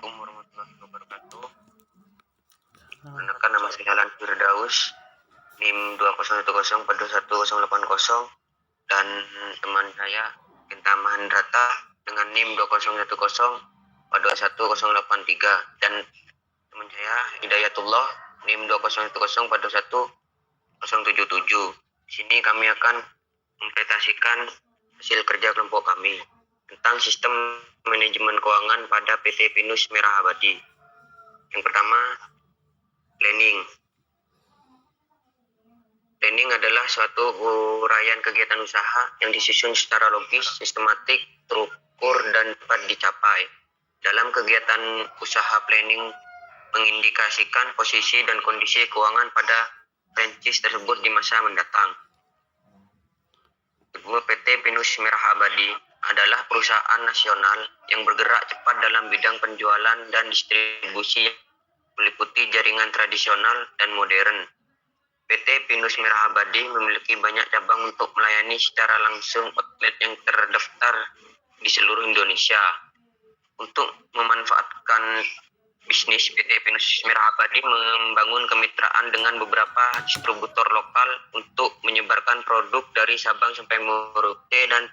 Assalamualaikum warahmatullahi wabarakatuh. Perkenalkan, nama saya Alan Firdaus, NIM 2010421080, dan teman saya Genta Mahendrata dengan NIM 2010421083, dan teman saya Hidayatullah NIM 2010421077. Di sini kami akan mempresentasikan hasil kerja kelompok kami tentang sistem manajemen keuangan pada PT Pinus Merah Abadi. Yang pertama, planning. Planning adalah suatu uraian kegiatan usaha yang disusun secara logis, sistematik, terukur, dan dapat dicapai. Dalam kegiatan usaha, planning mengindikasikan posisi dan kondisi keuangan pada franchise tersebut di masa mendatang. Kedua, PT Pinus Merah Abadi adalah perusahaan nasional yang bergerak cepat dalam bidang penjualan dan distribusi yang meliputi jaringan tradisional dan modern. PT Pinus Merah Abadi memiliki banyak cabang untuk melayani secara langsung outlet yang terdaftar di seluruh Indonesia. Untuk memanfaatkan bisnis, PT Pinus Merah Abadi membangun kemitraan dengan beberapa distributor lokal untuk menyebarkan produk dari Sabang sampai Merauke dan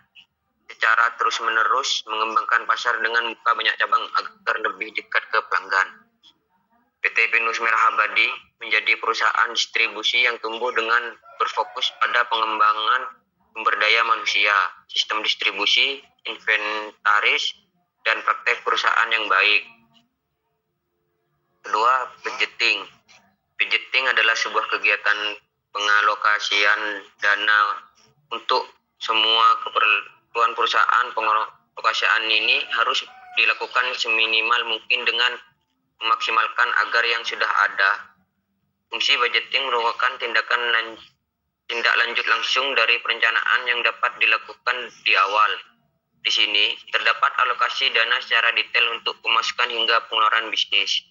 secara terus-menerus mengembangkan pasar dengan buka banyak cabang agar lebih dekat ke pelanggan. PT Pinus Merah Abadi menjadi perusahaan distribusi yang tumbuh dengan berfokus pada pengembangan sumber daya manusia, sistem distribusi, inventaris, dan praktek perusahaan yang baik. Kedua, budgeting. Budgeting adalah sebuah kegiatan pengalokasian dana untuk semua keperluan perusahaan. Pengalokasian ini harus dilakukan seminimal mungkin dengan memaksimalkan agar yang sudah ada. Fungsi budgeting merupakan tindak lanjut langsung dari perencanaan yang dapat dilakukan di awal. Di sini terdapat alokasi dana secara detail untuk pemasukan hingga pengeluaran bisnis.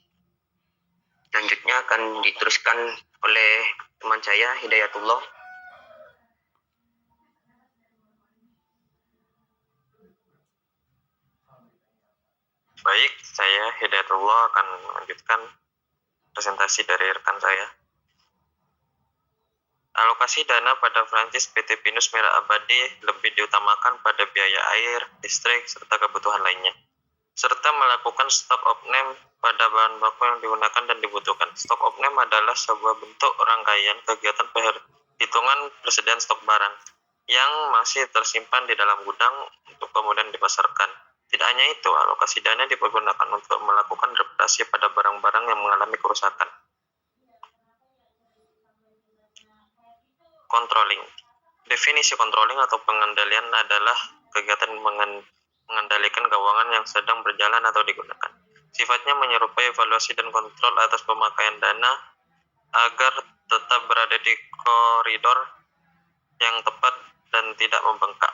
Selanjutnya akan diteruskan oleh teman saya Hidayatullah. Baik, saya Hidayatullah akan melanjutkan presentasi dari rekan saya. Alokasi dana pada franchise PT Pinus Merah Abadi lebih diutamakan pada biaya air, listrik, serta kebutuhan lainnya, serta melakukan stock of name pada bahan baku yang digunakan dan dibutuhkan. Stock of name adalah sebuah bentuk rangkaian kegiatan perhitungan persediaan stok barang yang masih tersimpan di dalam gudang untuk kemudian dipasarkan. Tidak hanya itu, alokasi dana dipergunakan untuk melakukan reparasi pada barang-barang yang mengalami kerusakan. Controlling. Definisi controlling atau pengendalian adalah kegiatan mengendalikan keuangan yang sedang berjalan atau digunakan. Sifatnya menyerupai evaluasi dan kontrol atas pemakaian dana agar tetap berada di koridor yang tepat dan tidak membengkak.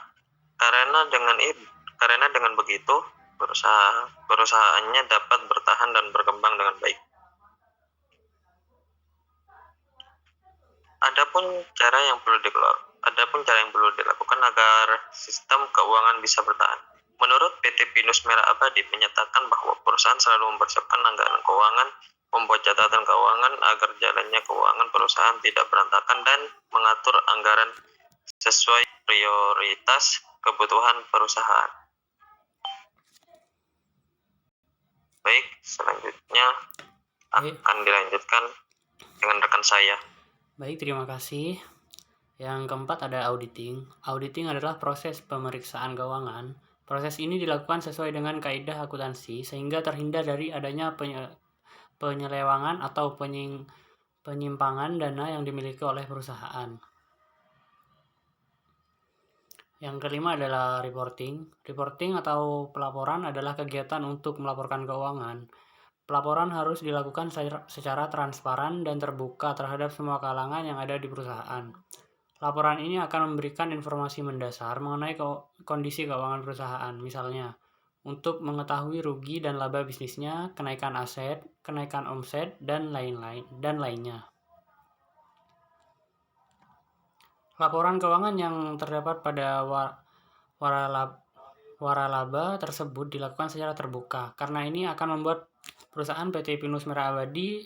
Karena dengan begitu, perusahaannya dapat bertahan dan berkembang dengan baik. Adapun cara yang perlu dilakukan agar sistem keuangan bisa bertahan. Menurut PT Pinus Merah Abadi menyatakan bahwa perusahaan selalu mempersiapkan anggaran keuangan, membuat catatan keuangan agar jalannya keuangan perusahaan tidak berantakan, dan mengatur anggaran sesuai prioritas kebutuhan perusahaan. Baik, selanjutnya akan dilanjutkan dengan rekan saya. Baik, terima kasih. Yang keempat ada auditing. Auditing adalah proses pemeriksaan keuangan. Proses ini dilakukan sesuai dengan kaidah akuntansi sehingga terhindar dari adanya penyelewangan atau penyimpangan dana yang dimiliki oleh perusahaan. Yang kelima adalah reporting. Reporting atau pelaporan adalah kegiatan untuk melaporkan keuangan. Pelaporan harus dilakukan secara transparan dan terbuka terhadap semua kalangan yang ada di perusahaan. Laporan ini akan memberikan informasi mendasar mengenai kondisi keuangan perusahaan, misalnya untuk mengetahui rugi dan laba bisnisnya, kenaikan aset, kenaikan omset, dan lainnya. Laporan keuangan yang terdapat pada waralaba tersebut dilakukan secara terbuka, karena ini akan membuat perusahaan PT Pinus Merah Abadi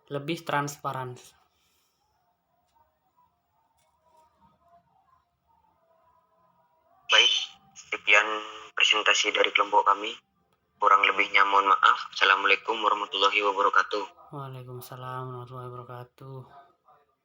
lebih transparan. Baik, sekian presentasi dari kelompok kami. Kurang lebihnya mohon maaf. Assalamualaikum warahmatullahi wabarakatuh. Waalaikumsalam warahmatullahi wabarakatuh.